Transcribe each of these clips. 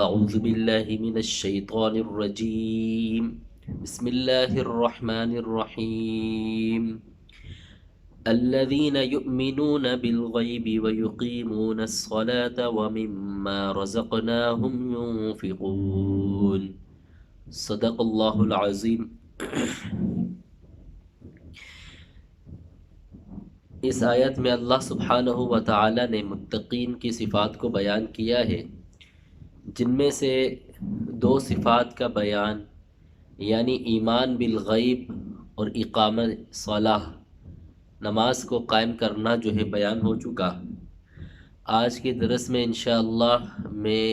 اعوذ باللہ من الشیطان الرجیم بسم اللہ الرحمن الرحیم الذین یؤمنون بالغیب ویقیمون الصلاة ومما رزقناہم ينفقون۔ صدق اللہ العظیم۔ اس آیت میں اللہ سبحانہ و تعالی نے متقین کی صفات کو بیان کیا ہے، جن میں سے دو صفات کا بیان یعنی ایمان بالغیب اور اقامت صلاح، نماز کو قائم کرنا جو ہے بیان ہو چکا۔ آج کے درس میں انشاءاللہ میں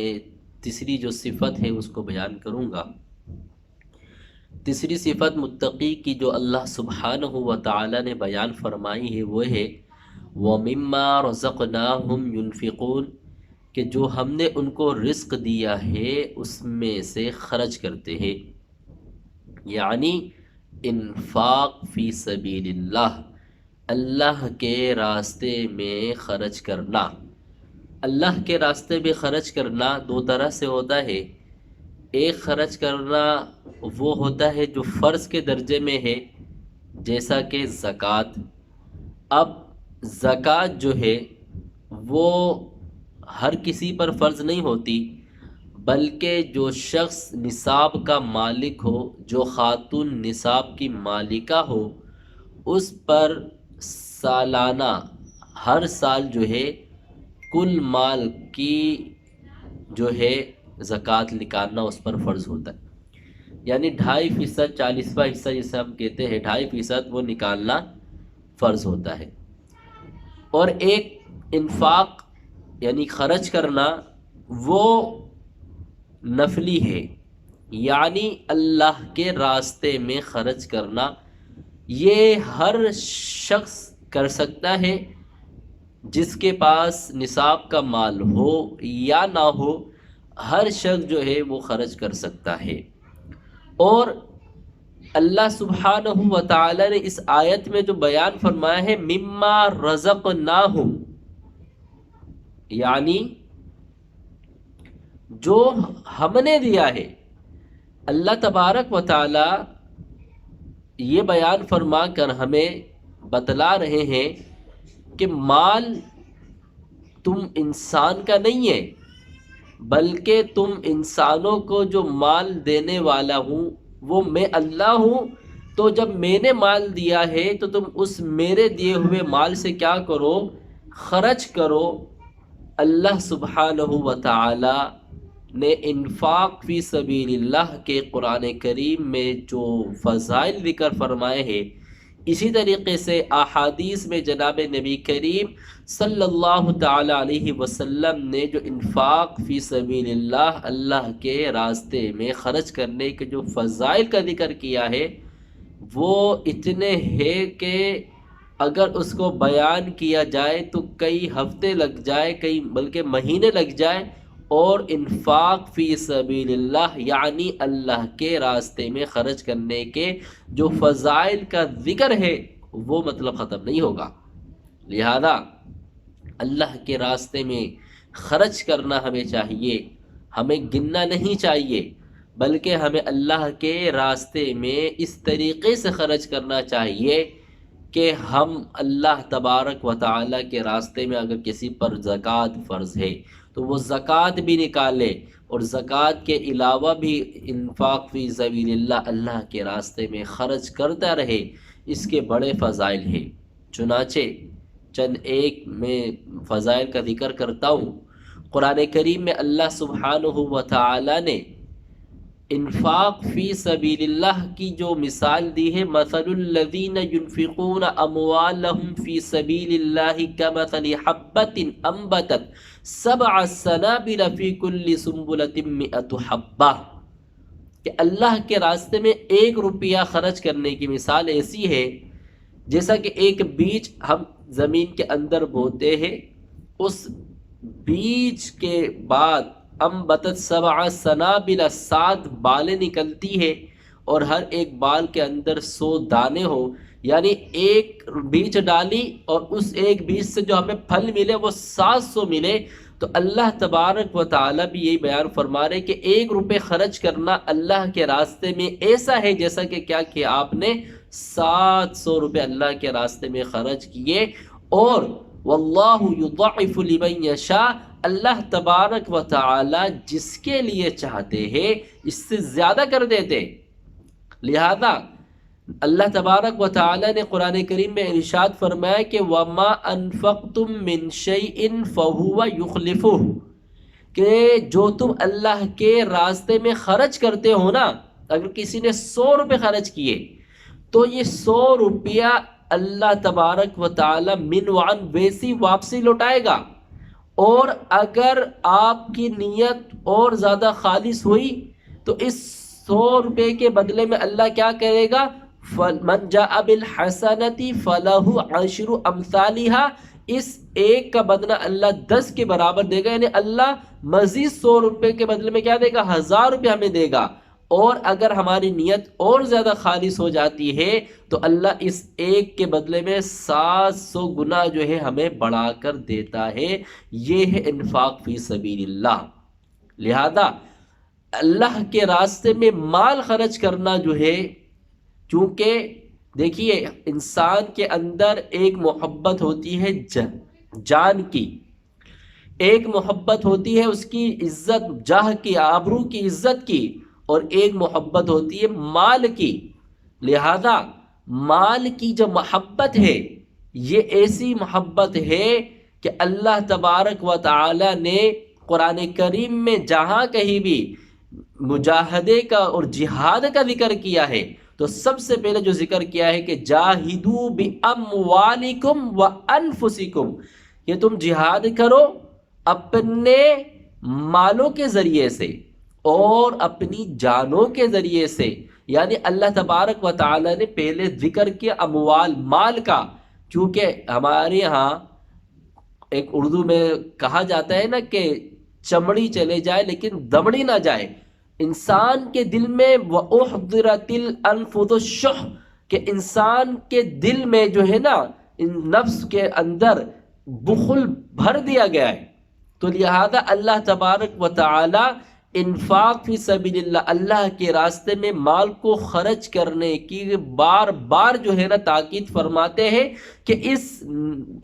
تیسری جو صفت ہے اس کو بیان کروں گا۔ تیسری صفت متقی کی جو اللہ سبحانہ و تعالی نے بیان فرمائی ہے وہ ہے وَمِمَّا رَزَقْنَاهُمْ يُنْفِقُونَ، کہ جو ہم نے ان کو رزق دیا ہے اس میں سے خرچ کرتے ہیں، یعنی انفاق فی سبیل اللہ، اللہ کے راستے میں خرچ کرنا۔ اللہ کے راستے میں خرچ کرنا دو طرح سے ہوتا ہے۔ ایک خرچ کرنا وہ ہوتا ہے جو فرض کے درجے میں ہے، جیسا کہ زکوٰۃ۔ اب زکوٰۃ جو ہے وہ ہر کسی پر فرض نہیں ہوتی، بلکہ جو شخص نصاب کا مالک ہو، جو خاتون نصاب کی مالکہ ہو، اس پر سالانہ ہر سال جو ہے کل مال کی جو ہے زکوٰۃ نکالنا اس پر فرض ہوتا ہے، یعنی 2.5%، 40واں حصہ جسے ہم کہتے ہیں 2.5% وہ نکالنا فرض ہوتا ہے۔ اور ایک انفاق یعنی خرچ کرنا وہ نفلی ہے، یعنی اللہ کے راستے میں خرچ کرنا۔ یہ ہر شخص کر سکتا ہے، جس کے پاس نصاب کا مال ہو یا نہ ہو، ہر شخص جو ہے وہ خرچ کر سکتا ہے۔ اور اللہ سبحانہ و تعالی نے اس آیت میں جو بیان فرمایا ہے مما رزقناہم، یعنی جو ہم نے دیا ہے۔ اللہ تبارک و تعالی یہ بیان فرما کر ہمیں بتلا رہے ہیں کہ مال تم انسان کا نہیں ہے، بلکہ تم انسانوں کو جو مال دینے والا ہوں وہ میں اللہ ہوں۔ تو جب میں نے مال دیا ہے تو تم اس میرے دیے ہوئے مال سے کیا کرو؟ خرچ کرو۔ اللہ سبحانہ و تعالی نے انفاق فی سبیل اللہ کے قرآن کریم میں جو فضائل ذکر فرمائے ہیں، اسی طریقے سے احادیث میں جناب نبی کریم صلی اللہ تعالی علیہ وسلم نے جو انفاق فی سبیل اللہ، اللہ کے راستے میں خرچ کرنے کے جو فضائل کا ذکر کیا ہے، وہ اتنے ہیں کہ اگر اس کو بیان کیا جائے تو کئی ہفتے لگ جائے، کئی بلکہ مہینے لگ جائے۔ اور انفاق فی سبیل اللہ یعنی اللہ کے راستے میں خرچ کرنے کے جو فضائل کا ذکر ہے وہ مطلب ختم نہیں ہوگا۔ لہذا اللہ کے راستے میں خرچ کرنا ہمیں چاہیے، ہمیں گننا نہیں چاہیے، بلکہ ہمیں اللہ کے راستے میں اس طریقے سے خرچ کرنا چاہیے کہ ہم اللہ تبارک و تعالیٰ کے راستے میں اگر کسی پر زکوٰۃ فرض ہے تو وہ زکوٰۃ بھی نکالے، اور زکوٰۃ کے علاوہ بھی انفاق فی سبیل اللہ، اللہ کے راستے میں خرچ کرتا رہے۔ اس کے بڑے فضائل ہیں، چنانچہ چند ایک میں فضائل کا ذکر کرتا ہوں۔ قرآن کریم میں اللہ سبحانہ و تعالی نے انفاق فی سبیل اللہ کی جو مثال دی ہے، مثل الذین ينفقون اموالهم فی سبیل اللہ کمثل حبۃ انبتت 7 سنابل فی کل سنبلۃ 100 حبہ، کہ اللہ کے راستے میں 1 روپیہ خرچ کرنے کی مثال ایسی ہے جیسا کہ ایک بیج ہم زمین کے اندر بوتے ہیں، اس بیج کے بعد انبتت 7 سنابل 7 بالیں نکلتی ہے، اور ہر ایک بال کے اندر 100 دانے ہو، یعنی ایک بیج ڈالی اور اس ایک بیج سے جو ہمیں پھل ملے وہ 700 ملے۔ تو اللہ تبارک و تعالیٰ بھی یہی بیان فرما رہے کہ 1 روپے خرچ کرنا اللہ کے راستے میں ایسا ہے جیسا کہ آپ نے 700 روپے اللہ کے راستے میں خرچ کیے. اور واللہ یضاعف لمن یشاء، اللہ تبارک و تعالی جس کے لیے چاہتے ہیں اس سے زیادہ کر دیتے. لہذا اللہ تبارک و تعالی نے قرآن کریم میں ارشاد فرمایا کہ وَمَا أَنفَقْتُم مِّن شَيْءٍ فَهُوَ يُخْلِفُهُ، کہ جو تم اللہ کے راستے میں خرچ کرتے ہو نا، اگر کسی نے 100 روپے خرچ کیے تو یہ 100 روپیہ اللہ تبارک و تعالی من وعن ویسی واپسی لوٹائے گا. اور اگر آپ کی نیت اور زیادہ خالص ہوئی تو اس 100 روپے کے بدلے میں اللہ کیا کرے گا؟ مَنْ جَاءَ بِالْحَسَنَةِ فَلَهُ عَشْرُ أَمْثَالِهَا، اس ایک کا بدلہ اللہ 10 کے برابر دے گا. یعنی اللہ مزید 100 روپے کے بدلے میں کیا دے گا؟ 1000 روپے ہمیں دے گا. اور اگر ہماری نیت اور زیادہ خالص ہو جاتی ہے تو اللہ اس ایک کے بدلے میں 700 گنا جو ہے ہمیں بڑھا کر دیتا ہے. یہ ہے انفاق فی سبیل اللہ. لہذا اللہ کے راستے میں مال خرچ کرنا جو ہے، چونکہ دیکھیے انسان کے اندر ایک محبت ہوتی ہے جان کی، ایک محبت ہوتی ہے اس کی عزت جاہ کی، آبرو کی، عزت کی، اور ایک محبت ہوتی ہے مال کی. لہذا مال کی جو محبت ہے یہ ایسی محبت ہے کہ اللہ تبارک و تعالی نے قرآن کریم میں جہاں کہیں بھی مجاہدے کا اور جہاد کا ذکر کیا ہے تو سب سے پہلے جو ذکر کیا ہے کہ جاہدوا باموالکم وانفسکم، کہ تم جہاد کرو اپنے مالوں کے ذریعے سے اور اپنی جانوں کے ذریعے سے. یعنی اللہ تبارک و تعالی نے پہلے ذکر کیا اموال، مال کا، چونکہ ہمارے ہاں ایک اردو میں کہا جاتا ہے نا کہ چمڑی چلے جائے لیکن دمڑی نہ جائے. انسان کے دل میں وَأُحْضِرَتِ الْأَنفُسُ الشُّحَّ، کہ انسان کے دل میں جو ہے نا نفس کے اندر بخل بھر دیا گیا ہے. تو لہذا اللہ تبارک و تعالی انفاق فی سبیل اللہ، اللہ کے راستے میں مال کو خرچ کرنے کی بار بار جو ہے نا تاکید فرماتے ہیں کہ اس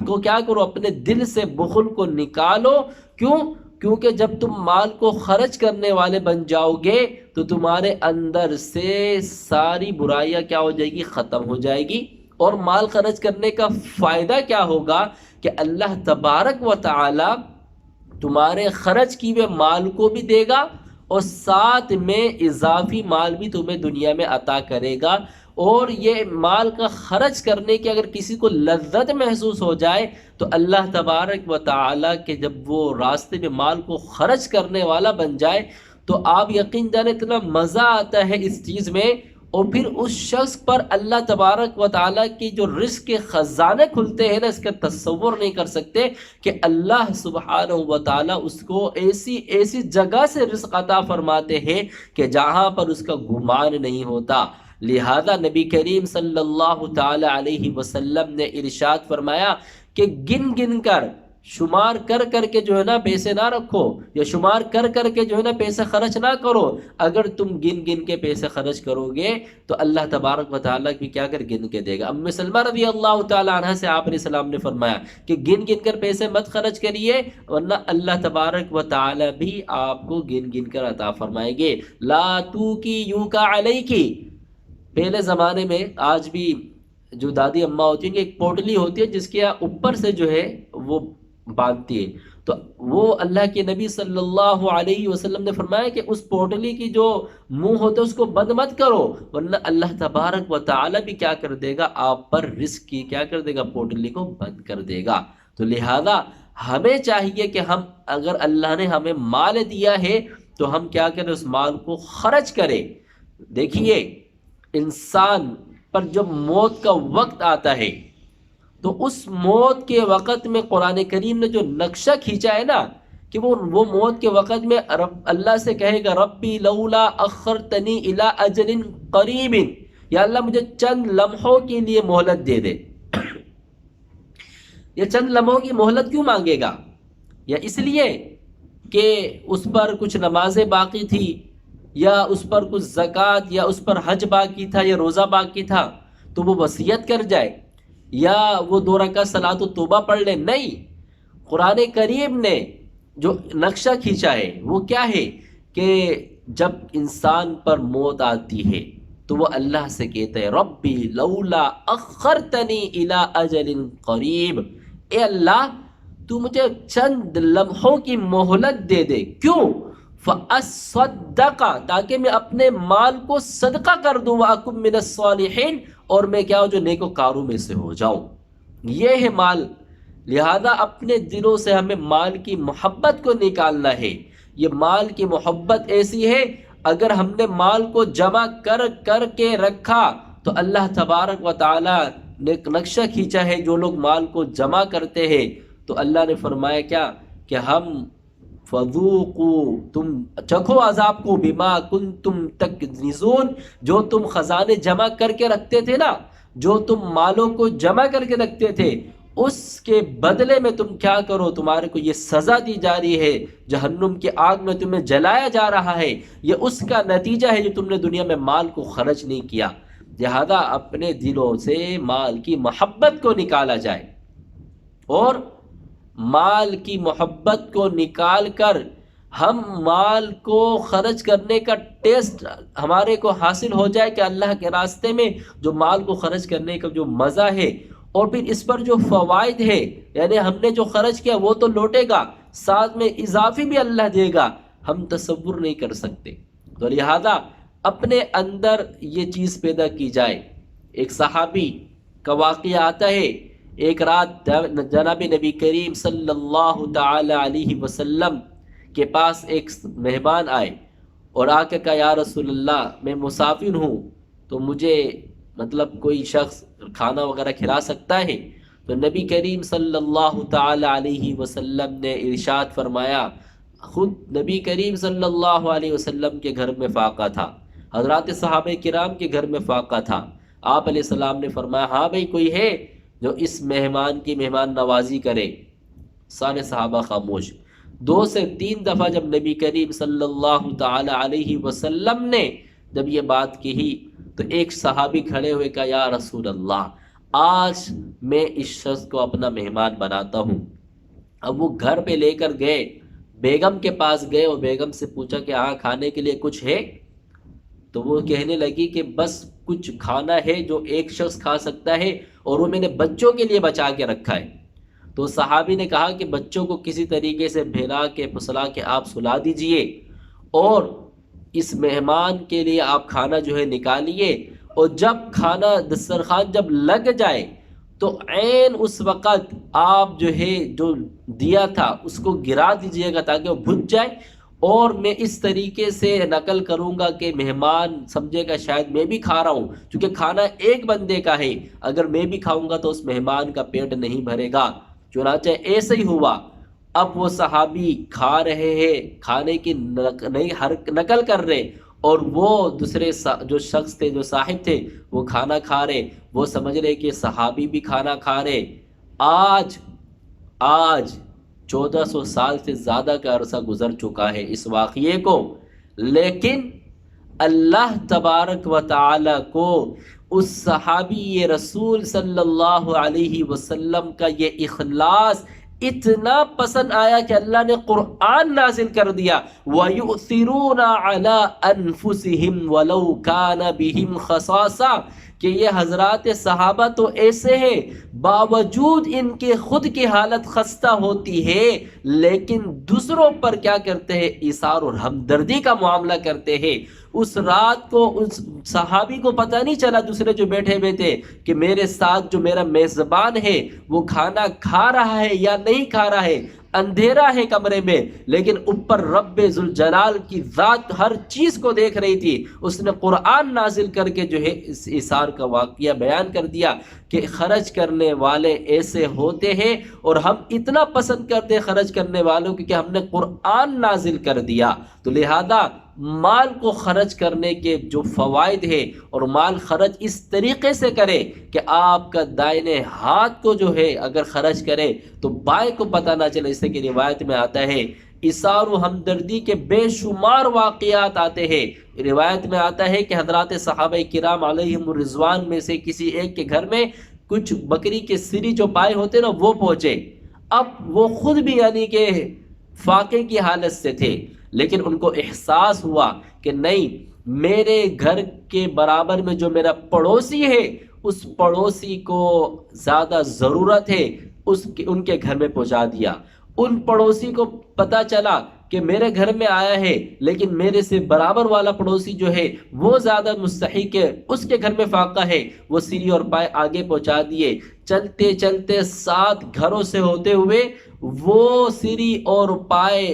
کو کیا کرو، اپنے دل سے بخل کو نکالو. کیوں؟ کیونکہ جب تم مال کو خرچ کرنے والے بن جاؤ گے تو تمہارے اندر سے ساری برائیاں کیا ہو جائے گی؟ ختم ہو جائے گی. اور مال خرچ کرنے کا فائدہ کیا ہوگا کہ اللہ تبارک و تعالی تمہارے خرچ کی ہوئے مال کو بھی دے گا اور ساتھ میں اضافی مال بھی تمہیں دنیا میں عطا کرے گا. اور یہ مال کا خرچ کرنے کی اگر کسی کو لذت محسوس ہو جائے تو اللہ تبارک و تعالی کے جب وہ راستے میں مال کو خرچ کرنے والا بن جائے تو آپ یقین جانیں اتنا مزہ آتا ہے اس چیز میں. اور پھر اس شخص پر اللہ تبارک و تعالیٰ کی جو رزق کے خزانے کھلتے ہیں نا، اس کا تصور نہیں کر سکتے کہ اللہ سبحانہ و تعالیٰ اس کو ایسی ایسی جگہ سے رزق عطا فرماتے ہیں کہ جہاں پر اس کا گمان نہیں ہوتا. لہذا نبی کریم صلی اللہ تعالی علیہ وسلم نے ارشاد فرمایا کہ گن گن کر، شمار کر کر کے جو ہے نا پیسے نہ رکھو، یا شمار کر کر کے جو ہے نا پیسے خرچ نہ کرو. اگر تم گن گن کے پیسے خرچ کرو گے تو اللہ تبارک و تعالیٰ بھی کیا کر گن کے دے گا. ام سلمہ رضی اللہ تعالیٰ عنہ سے آپ علیہ السلام نے فرمایا کہ گن گن کر پیسے مت خرچ کریے ورنہ اللہ تبارک و تعالیٰ بھی آپ کو گن گن کر عطا فرمائیں گے. لا توکی یوکا علیکی، پہلے زمانے میں، آج بھی جو دادی اماں ہوتی ہیں ایک پوٹلی ہوتی ہے جس کے اوپر سے جو ہے وہ باندھتی ہے، تو وہ اللہ کے نبی صلی اللہ علیہ وسلم نے فرمایا کہ اس پوٹلی کی جو منہ ہوتا ہے اس کو بند مت کرو ورنہ اللہ تبارک و تعالی بھی کیا کر دے گا؟ آپ پر رزق کی کیا کر دے گا؟ پوٹلی کو بند کر دے گا. تو لہذا ہمیں چاہیے کہ ہم اگر اللہ نے ہمیں مال دیا ہے تو ہم کیا کریں؟ اس مال کو خرچ کریں. دیکھیے انسان پر جب موت کا وقت آتا ہے تو اس موت کے وقت میں قرآن کریم نے جو نقشہ کھینچا ہے نا کہ وہ موت کے وقت میں اللہ سے کہے گا ربی لولا اخرتنی الی اجل قریب، یا اللہ مجھے چند لمحوں کے لیے مہلت دے دے. یہ چند لمحوں کی مہلت کیوں مانگے گا؟ یا اس لیے کہ اس پر کچھ نمازیں باقی تھی، یا اس پر کچھ زکوٰۃ، یا اس پر حج باقی تھا، یا روزہ باقی تھا، تو وہ وصیت کر جائے، یا وہ 2 رکعت صلاۃ التوبہ پڑھ لے؟ نہیں، قرآن کریم نے جو نقشہ کھینچا ہے وہ کیا ہے کہ جب انسان پر موت آتی ہے تو وہ اللہ سے کہتا ہے ربی لولا اخرتنی الی اجل قریب، اے اللہ تو مجھے چند لمحوں کی مہلت دے دے، کیوں؟ فاصدق، تاکہ میں اپنے مال کو صدقہ کر دوں، واکن من الصالحین، اور میں کیا ہوں جو نیکوکاروں میں سے ہو جاؤں۔ یہ ہے مال، لہذا اپنے دلوں سے ہمیں مال کی محبت کو نکالنا ہے۔ یہ مال کی محبت ایسی ہے، اگر ہم نے مال کو جمع کر کر کے رکھا تو اللہ تبارک و تعالی نے ایک نقشہ کھینچا ہے، جو لوگ مال کو جمع کرتے ہیں تو اللہ نے فرمایا کیا کہ ہم فذوقوا، تم چکھو عذاب کو، بما کنتم تکنزون، جو تم خزانے جمع کر کے رکھتے تھے نا، جو تم مالوں کو جمع کر کے رکھتے تھے، اس کے بدلے میں تم کیا کرو، تمہارے کو یہ سزا دی جا رہی ہے، جہنم کی آگ میں تمہیں جلایا جا رہا ہے، یہ اس کا نتیجہ ہے جو تم نے دنیا میں مال کو خرچ نہیں کیا۔ لہذا اپنے دلوں سے مال کی محبت کو نکالا جائے، اور مال کی محبت کو نکال کر ہم مال کو خرچ کرنے کا ٹیسٹ ہمارے کو حاصل ہو جائے کہ اللہ کے راستے میں جو مال کو خرچ کرنے کا جو مزہ ہے، اور پھر اس پر جو فوائد ہے، یعنی ہم نے جو خرچ کیا وہ تو لوٹے گا، ساتھ میں اضافی بھی اللہ دے گا، ہم تصور نہیں کر سکتے۔ تو لہذا اپنے اندر یہ چیز پیدا کی جائے۔ ایک صحابی کا واقعہ آتا ہے، ایک رات جناب نبی کریم صلی اللہ تعالی علیہ وسلم کے پاس ایک مہمان آئے اور آ کے کہا یا رسول اللہ میں مسافر ہوں، تو مجھے مطلب کوئی شخص کھانا وغیرہ کھلا سکتا ہے؟ تو نبی کریم صلی اللہ تعالی علیہ وسلم نے ارشاد فرمایا، خود نبی کریم صلی اللہ علیہ وسلم کے گھر میں فاقہ تھا، حضرات صحابہ کرام کے گھر میں فاقہ تھا، آپ علیہ السلام نے فرمایا ہاں بھائی کوئی ہے جو اس مہمان کی مہمان نوازی کرے؟ سارے صحابہ خاموش۔ 2 سے 3 دفعہ جب نبی کریم صلی اللہ تعالی علیہ وسلم نے جب یہ بات کہی تو ایک صحابی کھڑے ہوئے کہا یا رسول اللہ آج میں اس شخص کو اپنا مہمان بناتا ہوں۔ اب وہ گھر پہ لے کر گئے، بیگم کے پاس گئے اور بیگم سے پوچھا کہ ہاں کھانے کے لیے کچھ ہے؟ تو وہ کہنے لگی کہ بس کچھ کھانا ہے جو ایک شخص کھا سکتا ہے، اور وہ میں نے بچوں کے لیے بچا کے رکھا ہے۔ تو صحابی نے کہا کہ بچوں کو کسی طریقے سے بھیلا کے پھسلا کے آپ سلا دیجئے، اور اس مہمان کے لیے آپ کھانا جو ہے نکالیے، اور جب کھانا دسترخوان جب لگ جائے تو عین اس وقت آپ جو ہے جو دیا تھا اس کو گرا دیجئے گا تاکہ وہ بھج جائے، اور میں اس طریقے سے نقل کروں گا کہ مہمان سمجھے گا شاید میں بھی کھا رہا ہوں، کیونکہ کھانا ایک بندے کا ہے، اگر میں بھی کھاؤں گا تو اس مہمان کا پیٹ نہیں بھرے گا۔ چنانچہ ایسے ہی ہوا، اب وہ صحابی کھا رہے ہیں، کھانے کی نقل کر رہے، اور وہ دوسرے جو شخص تھے، جو صاحب تھے، وہ کھانا کھا رہے، وہ سمجھ رہے کہ صحابی بھی کھانا کھا رہے۔ آج 1400 سال سے زیادہ کا عرصہ گزر چکا ہے اس واقعے کو، لیکن اللہ تبارک و تعالی کو اس صحابی رسول صلی اللہ علیہ وسلم کا یہ اخلاص اتنا پسند آیا کہ اللہ نے قرآن نازل کر دیا، وَيُؤْثِرُونَ عَلَىٰ أَنفُسِهِمْ وَلَوْ كَانَ بِهِمْ خَصَاصَةٌ، کہ یہ حضرات صحابہ تو ایسے ہیں باوجود ان کے خود کی حالت خستہ ہوتی ہے لیکن دوسروں پر کیا کرتے ہیں، ایثار اور ہمدردی کا معاملہ کرتے ہیں۔ اس رات کو اس صحابی کو پتہ نہیں چلا، دوسرے جو بیٹھے ہوئے تھے، کہ میرے ساتھ جو میرا میزبان ہے وہ کھانا کھا رہا ہے یا نہیں کھا رہا ہے، اندھیرا ہے کمرے میں، لیکن اوپر رب ذوالجلال کی ذات ہر چیز کو دیکھ رہی تھی۔ اس نے قرآن نازل کر کے جو ہے اس ایثار کا واقعہ بیان کر دیا کہ خرچ کرنے والے ایسے ہوتے ہیں، اور ہم اتنا پسند کرتے خرچ کرنے والوں کی کہ ہم نے قرآن نازل کر دیا۔ تو لہذا مال کو خرچ کرنے کے جو فوائد ہے، اور مال خرچ اس طریقے سے کرے کہ آپ کا دائنے ہاتھ کو جو ہے اگر خرچ کرے تو بائیں کو پتہ نہ چلے، اس سے کہ روایت میں آتا ہے اثار و ہمدردی کے بے شمار واقعات آتے ہیں۔ روایت میں آتا ہے کہ حضرات صحابہ کرام علیہم الرضوان میں سے کسی ایک کے گھر میں کچھ بکری کے سری جو پائے ہوتے نا وہ پہنچے، اب وہ خود بھی یعنی کہ فاقے کی حالت سے تھے، لیکن ان کو احساس ہوا کہ نہیں، میرے گھر کے برابر میں جو میرا پڑوسی ہے اس پڑوسی کو زیادہ ضرورت ہے، ان کے گھر میں پہنچا دیا۔ ان پڑوسی کو پتہ چلا کہ میرے گھر میں آیا ہے، لیکن میرے سے برابر والا پڑوسی جو ہے وہ زیادہ مستحق ہے، اس کے گھر میں فاقہ ہے، وہ سیری اور پائے آگے پہنچا دیے۔ چلتے چلتے 7 گھروں سے ہوتے ہوئے وہ سری اور پائے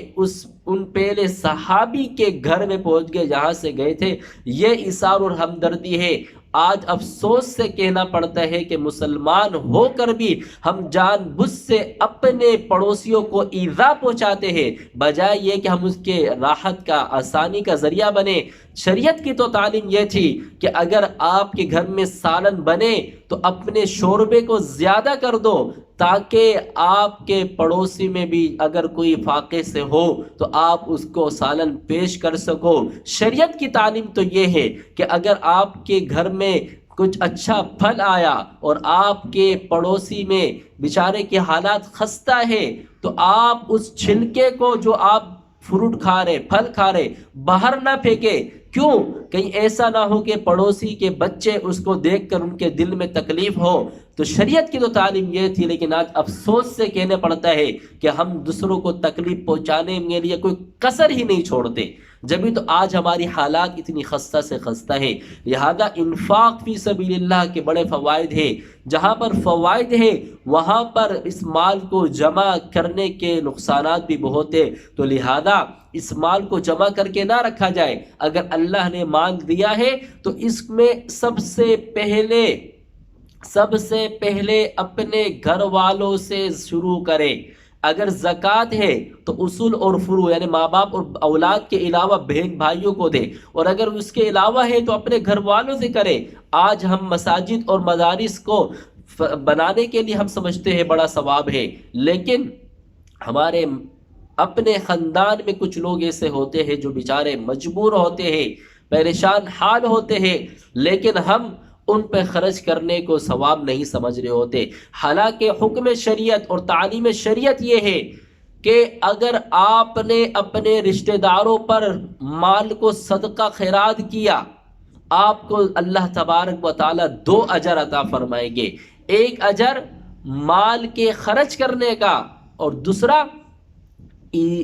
ان پہلے صحابی کے گھر میں پہنچ گئے جہاں سے گئے تھے۔ یہ اثار اور ہمدردی ہے۔ آج افسوس سے کہنا پڑتا ہے کہ مسلمان ہو کر بھی ہم جان بوجھ سے اپنے پڑوسیوں کو ایذا پہنچاتے ہیں، بجائے یہ کہ ہم اس کے راحت کا، آسانی کا ذریعہ بنے۔ شریعت کی تو تعلیم یہ تھی کہ اگر آپ کے گھر میں سالن بنے تو اپنے شوربے کو زیادہ کر دو، تاکہ آپ کے پڑوسی میں بھی اگر کوئی فاقے سے ہو تو آپ اس کو سالن پیش کر سکو۔ شریعت کی تعلیم تو یہ ہے کہ اگر آپ کے گھر میں کچھ اچھا پھل آیا اور آپ کے پڑوسی میں بیچارے کی حالات خستہ ہے تو آپ اس چھلکے کو جو آپ فروٹ کھا رہے، پھل کھا رہے، باہر نہ پھینکے۔ کیوں؟ کہیں ایسا نہ ہو کہ پڑوسی کے بچے اس کو دیکھ کر ان کے دل میں تکلیف ہو۔ تو شریعت کی تو تعلیم یہ تھی، لیکن آج افسوس سے کہنے پڑتا ہے کہ ہم دوسروں کو تکلیف پہنچانے کے لیے کوئی کسر ہی نہیں چھوڑتے، جبھی تو آج ہماری حالات اتنی خستہ سے خستہ ہے۔ لہذا انفاق فی سبیل اللہ کے بڑے فوائد ہیں۔ جہاں پر فوائد ہے وہاں پر اس مال کو جمع کرنے کے نقصانات بھی بہت ہیں، تو لہذا اس مال کو جمع کر کے نہ رکھا جائے۔ اگر اللہ نے مال دیا ہے تو اس میں سب سے پہلے اپنے گھر والوں سے شروع کرے۔ اگر زکوٰۃ ہے تو اصول اور فروع یعنی ماں باپ اور اولاد کے علاوہ بہن بھائیوں کو دے، اور اگر اس کے علاوہ ہے تو اپنے گھر والوں سے کرے۔ آج ہم مساجد اور مدارس کو بنانے کے لیے ہم سمجھتے ہیں بڑا ثواب ہے، لیکن ہمارے اپنے خاندان میں کچھ لوگ ایسے ہوتے ہیں جو بیچارے مجبور ہوتے ہیں، پریشان حال ہوتے ہیں، لیکن ہم ان پہ خرچ کرنے کو ثواب نہیں سمجھ رہے ہوتے۔ حالانکہ حکم شریعت اور تعلیم شریعت یہ ہے کہ اگر آپ نے اپنے رشتہ داروں پر مال کو صدقہ خیرات کیا، آپ کو اللہ تبارک و تعالی 2 اجر عطا فرمائیں گے۔ ایک اجر مال کے خرچ کرنے کا اور دوسرا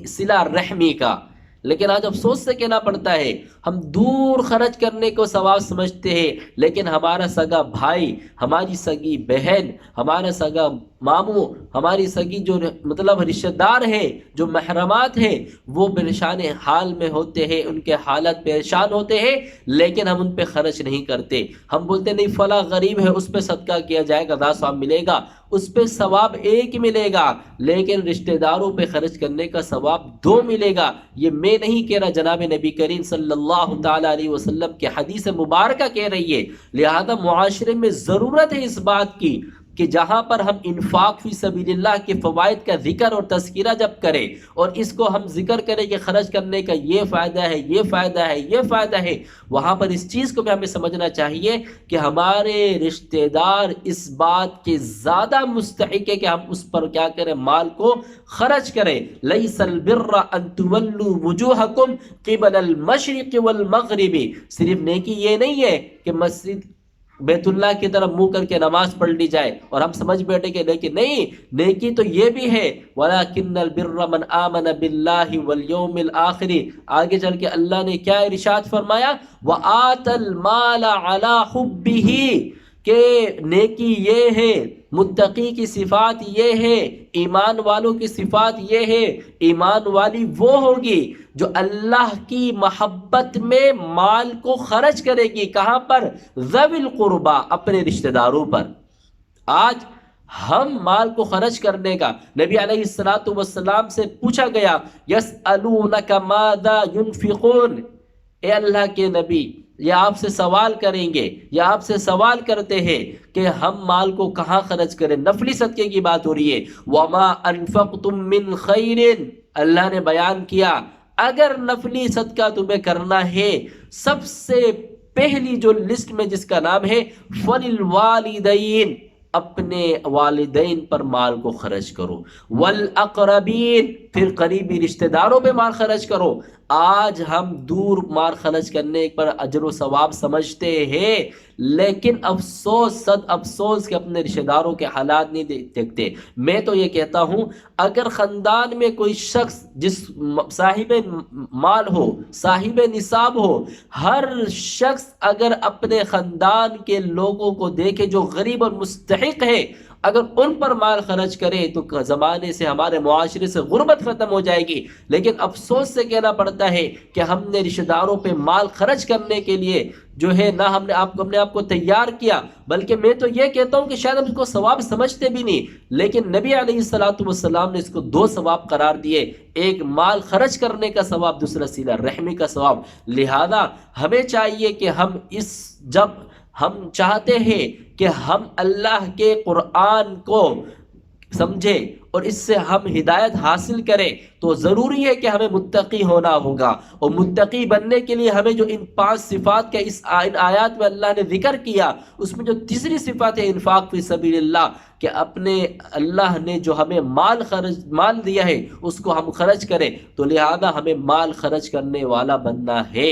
صلہ رحمی کا۔ لیکن آج افسوس سے کہنا پڑتا ہے ہم دور خرچ کرنے کو ثواب سمجھتے ہیں، لیکن ہمارا سگا بھائی، ہماری سگی بہن، ہمارا سگا ماموں، ہماری سگی جو مطلب رشتہ دار ہے، جو محرمات ہیں، وہ پریشان حال میں ہوتے ہیں، ان کے حالت پریشان ہوتے ہیں، لیکن ہم ان پہ خرچ نہیں کرتے۔ ہم بولتے نہیں فلاں غریب ہے اس پہ صدقہ کیا جائے گا 10 ثواب ملے گا، اس پہ ثواب 1 ملے گا، لیکن رشتہ داروں پہ خرچ کرنے کا ثواب 2 ملے گا۔ یہ میں نہیں کہہ رہا، جناب نبی کریم صلی اللہ تعالیٰ علیہ وسلم کی حدیث مبارکہ کہہ رہی ہے۔ لہذا معاشرے میں ضرورت ہے اس بات کی کہ جہاں پر ہم انفاق فی سبیل اللہ کے فوائد کا ذکر اور تذکرہ جب کریں اور اس کو ہم ذکر کریں کہ خرچ کرنے کا یہ فائدہ ہے، یہ فائدہ ہے، یہ فائدہ ہے، وہاں پر اس چیز کو بھی ہمیں سمجھنا چاہیے کہ ہمارے رشتہ دار اس بات کے زیادہ مستحق ہے کہ ہم اس پر کیا کریں، مال کو خرچ کریں۔ لیس البر ان تولوا وجوہکم قبل المشرق والمغرب، صرف نیکی یہ نہیں ہے کہ مسجد بیت اللہ کی طرف منہ کر کے نماز پڑھ لی جائے اور ہم سمجھ بیٹھے کہ لیکن نہیں، نیکی تو یہ بھی ہے وَلَكِنَّ الْبِرَّ مَنْ آمَنَ بِاللَّهِ وَالْيَوْمِ الْآخِرِ۔ آگے چل کے اللہ نے کیا ارشاد فرمایا، وَآتَ الْمَالَ عَلَى حُبِّهِ، کہ نیکی یہ ہے، متقی کی صفات یہ ہے، ایمان والوں کی صفات یہ ہے، ایمان والی وہ ہوگی جو اللہ کی محبت میں مال کو خرچ کرے گی۔ کہاں پر؟ ذوی القربا، اپنے رشتہ داروں پر۔ آج ہم مال کو خرچ کرنے کا، نبی علیہ الصلوۃ والسلام سے پوچھا گیا یسألونک ماذا ينفقون، اے اللہ کے نبی، یہ آپ سے سوال کریں گے، یہ آپ سے سوال کرتے ہیں کہ ہم مال کو کہاں خرچ کریں۔ نفلی صدقے کی بات ہو رہی ہے۔ وما انفقتم من خیر، اللہ نے بیان کیا اگر نفلی صدقہ تمہیں کرنا ہے، سب سے پہلی جو لسٹ میں جس کا نام ہے فَلِلْوَالِدَيْنِ، اپنے والدین پر مال کو خرچ کرو، والاقربین، پھر قریبی رشتہ داروں پہ مال خرچ کرو۔ آج ہم دور مال خرچ کرنے پر اجر و ثواب سمجھتے ہیں، لیکن افسوس صد افسوس کہ اپنے رشتہ داروں کے حالات نہیں دیکھتے۔ میں تو یہ کہتا ہوں اگر خاندان میں کوئی شخص جس صاحب مال ہو، صاحب نصاب ہو، ہر شخص اگر اپنے خاندان کے لوگوں کو دیکھے جو غریب اور مستحق ہے، اگر ان پر مال خرچ کرے تو زمانے سے ہمارے معاشرے سے غربت ختم ہو جائے گی۔ لیکن افسوس سے کہنا پڑتا ہے کہ ہم نے رشتہ داروں پہ مال خرچ کرنے کے لیے جو ہے نہ ہم نے اپنے آپ کو تیار کیا، بلکہ میں تو یہ کہتا ہوں کہ شاید ہم اس کو ثواب سمجھتے بھی نہیں، لیکن نبی علیہ السلام نے اس کو دو ثواب قرار دیے، ایک مال خرچ کرنے کا ثواب، دوسرا صلہ رحمی کا ثواب۔ لہذا ہمیں چاہیے کہ جب ہم چاہتے ہیں کہ ہم اللہ کے قرآن کو سمجھے اور اس سے ہم ہدایت حاصل کریں، تو ضروری ہے کہ ہمیں متقی ہونا ہوگا، اور متقی بننے کے لیے ہمیں جو ان 5 صفات کا ان آیات میں اللہ نے ذکر کیا، اس میں جو تیسری صفت ہے انفاق فی سبیل اللہ، کہ اپنے اللہ نے جو ہمیں مال دیا ہے اس کو ہم خرچ کریں، تو لہذا ہمیں مال خرچ کرنے والا بننا ہے۔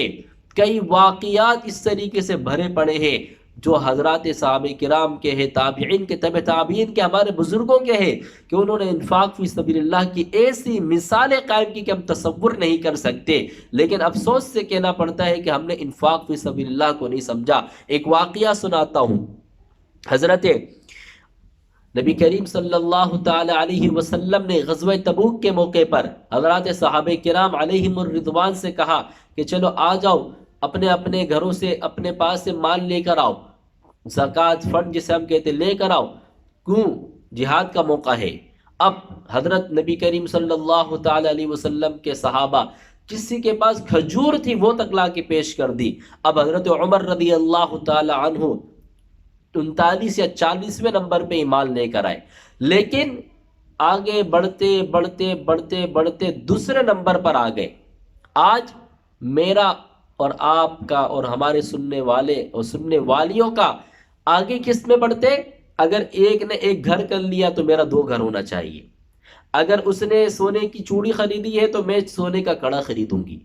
کئی واقعات اس طریقے سے بھرے پڑے ہیں جو حضرات صحابہ کرام کے ہیں، تابعین کے، تبع تابعین کے، ہمارے بزرگوں کے ہیں، کہ انہوں نے انفاق فی سبیل اللہ کی ایسی مثالیں قائم کی کہ ہم تصور نہیں کر سکتے، لیکن افسوس سے کہنا پڑتا ہے کہ ہم نے انفاق فی سبیل اللہ کو نہیں سمجھا۔ ایک واقعہ سناتا ہوں۔ حضرت نبی کریم صلی اللہ تعالی علیہ وسلم نے غزوہ تبوک کے موقع پر حضرات صحابہ کرام علیہم الرضوان سے کہا کہ چلو آ جاؤ، اپنے اپنے گھروں سے اپنے پاس سے مال لے کر آؤ، زکوٰۃ فنڈ جسے ہم کہتے لے کر آؤ، کیوں؟ جہاد کا موقع ہے۔ اب حضرت نبی کریم صلی اللہ تعالی علیہ وسلم کے صحابہ کسی کے پاس کھجور تھی وہ تک لا کے پیش کر دی۔ اب حضرت عمر رضی اللہ تعالی عنہ 39 یا 40ویں نمبر پہ ایمان لے کر آئے، لیکن آگے بڑھتے بڑھتے بڑھتے بڑھتے دوسرے نمبر پر آ گئے۔ آج میرا اور آپ کا اور ہمارے سننے والے اور سننے والیوں کا آگے کس میں بڑھتے؟ اگر ایک نے ایک گھر کر لیا تو میرا 2 گھر ہونا چاہیے، اگر اس نے سونے کی چوڑی خریدی ہے تو میں سونے کا کڑا خریدوں گی،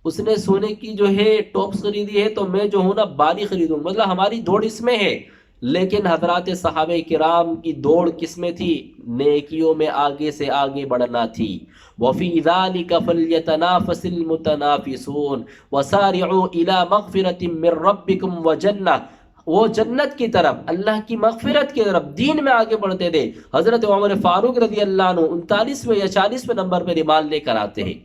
اس نے سونے کی جو ہے ٹاپس خریدی ہے تو میں جو ہوں نا بالی خریدوں، مطلب ہماری دوڑ اس میں ہے۔ لیکن حضرات صحابہ کرام کی دوڑ کس میں تھی؟ نیکیوں میں آگے سے آگے بڑھنا تھی۔ وَفِي ذَلِكَ فَلْيَتَنَافَسِ الْمُتَنَافِسُونَ وَسَارِعُوا إِلَى مَغْفِرَةٍ مِّن رَبِّكُمْ وَجَنَّةٍ، وہ جنت کی طرف، اللہ کی مغفرت کی طرف، دین میں آگے بڑھتے تھے۔ حضرت عمر فاروق رضی اللہ عنہ 39ویں یا 40ویں نمبر پر ایمان لے کر آتے ہیں،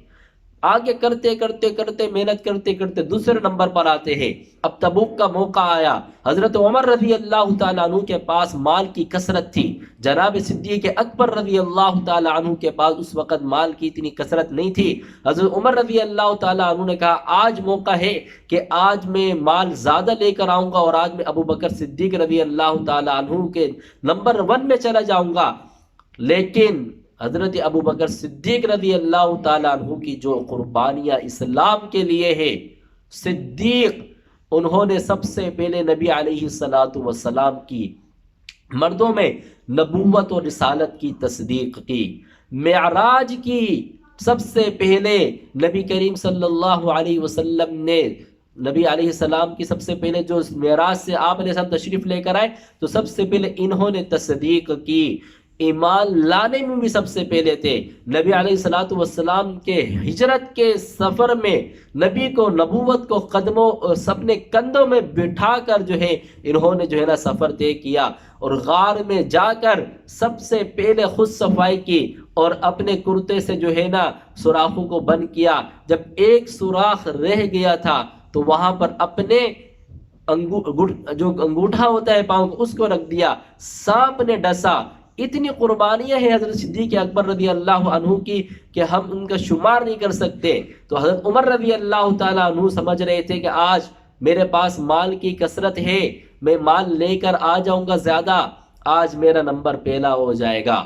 آگے کرتے کرتے کرتے محنت کرتے کرتے دوسرے نمبر پر آتے ہیں۔ اب تبوک کا موقع آیا، حضرت عمر رضی اللہ تعالیٰ عنہ کے پاس مال کی کثرت تھی، جناب صدیق اکبر رضی اللہ تعالیٰ عنہ کے پاس اس وقت مال کی اتنی کثرت نہیں تھی۔ حضرت عمر رضی اللہ تعالیٰ عنہ نے کہا آج موقع ہے کہ آج میں مال زیادہ لے کر آؤں گا اور آج میں ابو بکر صدیق رضی اللہ تعالیٰ عنہ کے نمبر 1 میں چلا جاؤں گا۔ لیکن حضرت ابو بکر صدیق رضی اللہ تعالیٰ عنہ کی جو قربانیاں اسلام کے لیے ہے، صدیق، انہوں نے سب سے پہلے نبی علیہ السلام کی مردوں میں نبوت اور رسالت کی تصدیق کی۔ معراج کی سب سے پہلے نبی کریم صلی اللہ علیہ وسلم نے، نبی علیہ السلام کی سب سے پہلے جو معراج سے آپ علیہ السلام تشریف لے کر آئے تو سب سے پہلے انہوں نے تصدیق کی۔ ایمان لانے میں بھی سب سے پہلے تھے۔ نبی علیہ السلام کے ہجرت کے سفر میں نبی کو نبوت کو اپنے کندھوں میں بٹھا کر جو ہے انہوں نے جو ہے نا سفر طے کیا، اور غار میں جا کر سب سے پہلے خود صفائی کی اور اپنے کرتے سے جو ہے نا سوراخوں کو بند کیا۔ جب ایک سوراخ رہ گیا تھا تو وہاں پر اپنے جو انگوٹھا ہوتا ہے پاؤں کو اس کو رکھ دیا، سانپ نے ڈسا، اتنی قربانیاں ہیں حضرت صدیق اکبر رضی اللہ عنہ کی کہ ہم ان کا شمار نہیں کر سکتے۔ تو حضرت عمر رضی اللہ تعالیٰ عنہ سمجھ رہے تھے کہ آج میرے پاس مال کی کثرت ہے، میں مال لے کر آ جاؤں گا زیادہ، آج میرا نمبر پہلا ہو جائے گا۔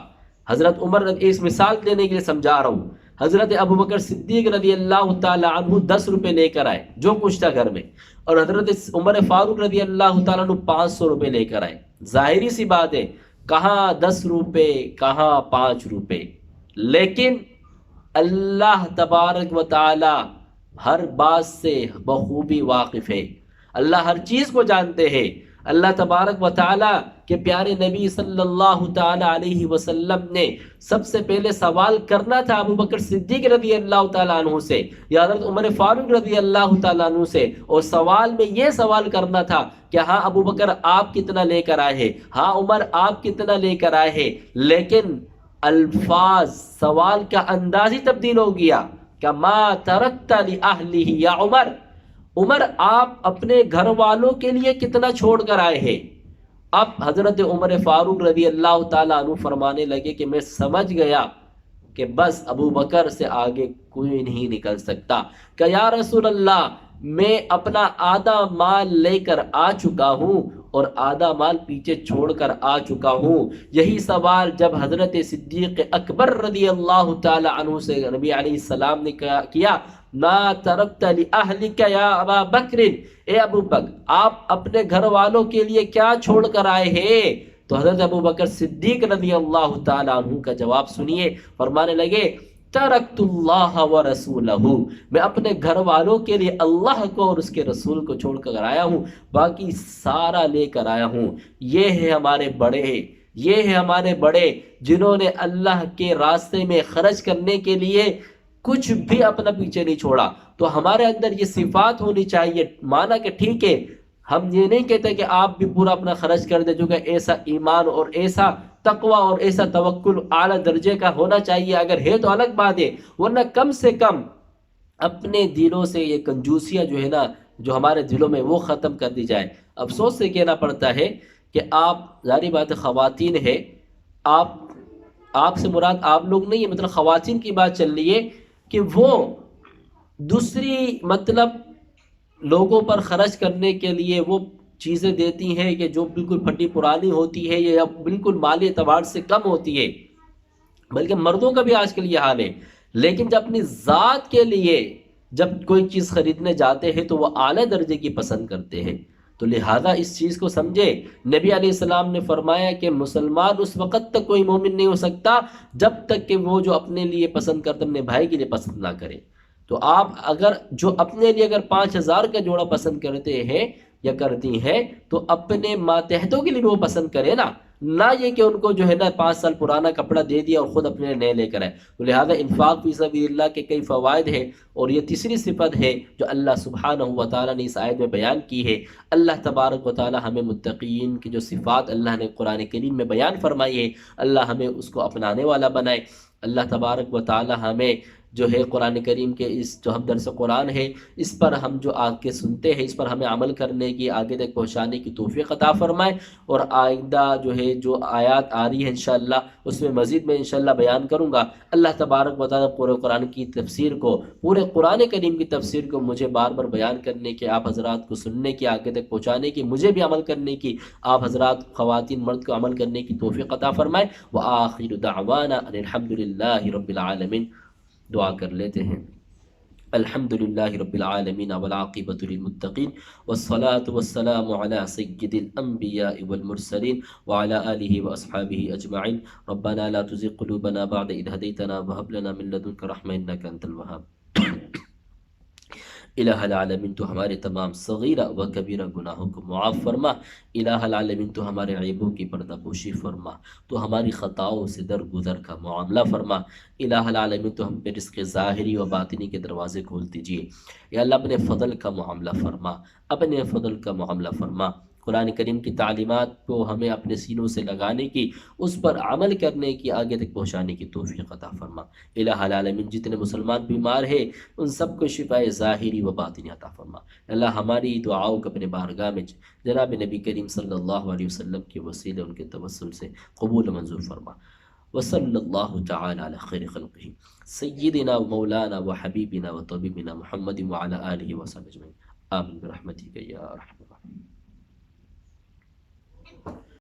حضرت عمر اس مثال دینے کے لیے سمجھا رہا ہوں، حضرت ابوبکر صدیق رضی اللہ تعالیٰ عنہ 10 روپے لے کر آئے جو کچھ تھا گھر میں، اور حضرت عمر فاروق رضی اللہ تعالیٰ عنہ 500 روپے لے کر آئے۔ ظاہری سی بات ہے، کہاں 10 روپے کہاں 5 روپے، لیکن اللہ تبارک و تعالی ہر بات سے بخوبی واقف ہے، اللہ ہر چیز کو جانتے ہیں۔ اللہ تبارک و تعالی کے پیارے نبی صلی اللہ تعالی علیہ وسلم نے سب سے پہلے سوال کرنا تھا ابو بکر صدیق رضی اللہ تعالیٰ عنہ سے یا حضرت عمر فاروق رضی اللہ تعالیٰ عنہ سے، اور سوال میں یہ سوال کرنا تھا کہ ہاں ابو بکر آپ کتنا لے کر آئے ہیں، ہاں عمر آپ کتنا لے کر آئے ہیں، لیکن الفاظ سوال کا انداز ہی تبدیل ہو گیا کہ ما ترکت لأہلہ یا عمر، عمر آپ اپنے گھر والوں کے لیے کتنا چھوڑ کر آئے ہیں۔ اب حضرت عمر فاروق رضی اللہ تعالیٰ عنہ فرمانے لگے کہ میں سمجھ گیا کہ بس ابو بکر سے آگے کوئی نہیں نکل سکتا، کہ یا رسول اللہ میں اپنا آدھا مال لے کر آ چکا ہوں اور آدھا مال پیچھے چھوڑ کر آ چکا ہوں۔ یہی سوال جب حضرت صدیق اکبر رضی اللہ تعالی عنہ سے نبی علیہ السلام نے کیا، ما ترکت لأہلک یا ابا بکر، اے ابو بکر آپ اپنے گھر والوں کے لیے کیا چھوڑ کر آئے ہیں؟ تو حضرت ابو بکر صدیق رضی اللہ تعالی عنہ کا جواب سنیے، فرمانے لگے ترکت اللہ ورسولہ، میں اپنے گھر والوں کے لیے اللہ کو اور اس کے رسول کو چھوڑ کر آیا ہوں، باقی سارا لے کر آیا ہوں۔ یہ ہے ہمارے بڑے، یہ ہے ہمارے بڑے جنہوں نے اللہ کے راستے میں خرچ کرنے کے لیے کچھ بھی اپنا پیچھے نہیں چھوڑا۔ تو ہمارے اندر یہ صفات ہونی چاہیے، مانا کہ ٹھیک ہے ہم یہ نہیں کہتے کہ آپ بھی پورا اپنا خرچ کر دیں، جو کہ ایسا ایمان اور ایسا تقوی اور ایسا توکل اعلیٰ درجے کا ہونا چاہیے، اگر ہے تو الگ بات ہے، ورنہ کم سے کم اپنے دلوں سے یہ کنجوسیاں جو ہے نا جو ہمارے دلوں میں وہ ختم کر دی جائے۔ افسوس سے کہنا پڑتا ہے کہ آپ ظاہری بات ہے خواتین ہے، آپ سے مراد آپ لوگ نہیں ہے، مطلب خواتین کی بات چل رہی ہے کہ وہ دوسری مطلب لوگوں پر خرچ کرنے کے لیے وہ چیزیں دیتی ہیں کہ جو بالکل پھٹی پرانی ہوتی ہے یا بالکل مالی اعتبار سے کم ہوتی ہے، بلکہ مردوں کا بھی آج کل یہ حال ہے۔ لیکن جب اپنی ذات کے لیے جب کوئی چیز خریدنے جاتے ہیں تو وہ اعلیٰ درجے کی پسند کرتے ہیں، تو لہذا اس چیز کو سمجھے۔ نبی علیہ السلام نے فرمایا کہ مسلمان اس وقت تک کوئی مومن نہیں ہو سکتا جب تک کہ وہ جو اپنے لیے پسند کرتے اپنے بھائی کے لیے پسند نہ کرے۔ تو آپ اگر جو اپنے لیے اگر 5000 کا جوڑا پسند کرتے ہیں یا کرتی ہیں تو اپنے ماتحتوں کے لیے بھی وہ پسند کرے نا، نہ یہ کہ ان کو جو ہے نا 5 سال پرانا کپڑا دے دیا اور خود اپنے نئے لے کر آئے۔ تو لہذا انفاق فی سبیل اللہ کے کئی فوائد ہیں، اور یہ تیسری صفت ہے جو اللہ سبحانہ و تعالیٰ نے اس آیت میں بیان کی ہے۔ اللہ تبارک و تعالیٰ ہمیں متقین کی جو صفات اللہ نے قرآن کریم میں بیان فرمائی ہے، اللہ ہمیں اس کو اپنانے والا بنائے۔ اللہ تبارک و تعالیٰ ہمیں جو ہے قرآن کریم کے اس جو ہم درس قرآن ہے اس پر ہم جو آ کے سنتے ہیں اس پر ہمیں عمل کرنے کی، آگے تک پہنچانے کی توفیق عطا فرمائے، اور آئندہ جو ہے جو آیات آ رہی ہے انشاءاللہ اس میں مزید میں انشاءاللہ بیان کروں گا۔ اللہ تبارک و تعالیٰ پورے قرآن کی تفسیر کو، پورے قرآن کریم کی تفسیر کو مجھے بار بار بیان کرنے کی، آپ حضرات کو سننے کی، آگے تک پہنچانے کی، مجھے بھی عمل کرنے کی، آپ حضرات خواتین مرد کو عمل کرنے کی توفیق عطا فرمائے۔ وآخر دعوانا ان الحمدللہ رب العالمین۔ دعا کر لیتے ہیں۔ الحمدللہ رب العالمین والعاقبۃ للمتقین والصلاة والسلام علی سید الانبیاء والمرسلین وعلی آلہ واصحابہ اجمعین۔ ربنا لا تزغ قلوبنا بعد اذ ہدیتنا وہب لنا من لدنک رحمۃ انک انت الوہاب۔ الہ العالمین تو ہمارے تمام صغیرہ و کبیرہ گناہوں کو معاف فرما۔ الہ العالمین تو ہمارے عیبوں کی پردہ پوشی فرما، تو ہماری خطاؤں سے درگزر کا معاملہ فرما۔ الہ العالمین تو ہم پہ رزق ظاہری و باطنی کے دروازے کھول دیجیے۔ یا اللہ اپنے فضل کا معاملہ فرما، اپنے فضل کا معاملہ فرما۔ قرآن کریم کی تعلیمات کو ہمیں اپنے سینوں سے لگانے کی، اس پر عمل کرنے کی، آگے تک پہنچانے کی توفیق عطا فرما۔ الہ العالمین جتنے مسلمان بیمار ہیں ان سب کو شفائے ظاہری و باطنی عطا فرما۔ اللہ ہماری دعاؤں کو اپنے بارگاہ میں جناب نبی کریم صلی اللہ علیہ وسلم کے وسیلے ان کے توسل سے قبول منظور فرما۔ وصلی اللہ تعالی علی خیر خلقہ سیدنا و مولانا و حبیبنا و طبیبنا محمد وعلی آلہ وصحبہ اجمعین آمین برحمتک یا ارحم الراحمین۔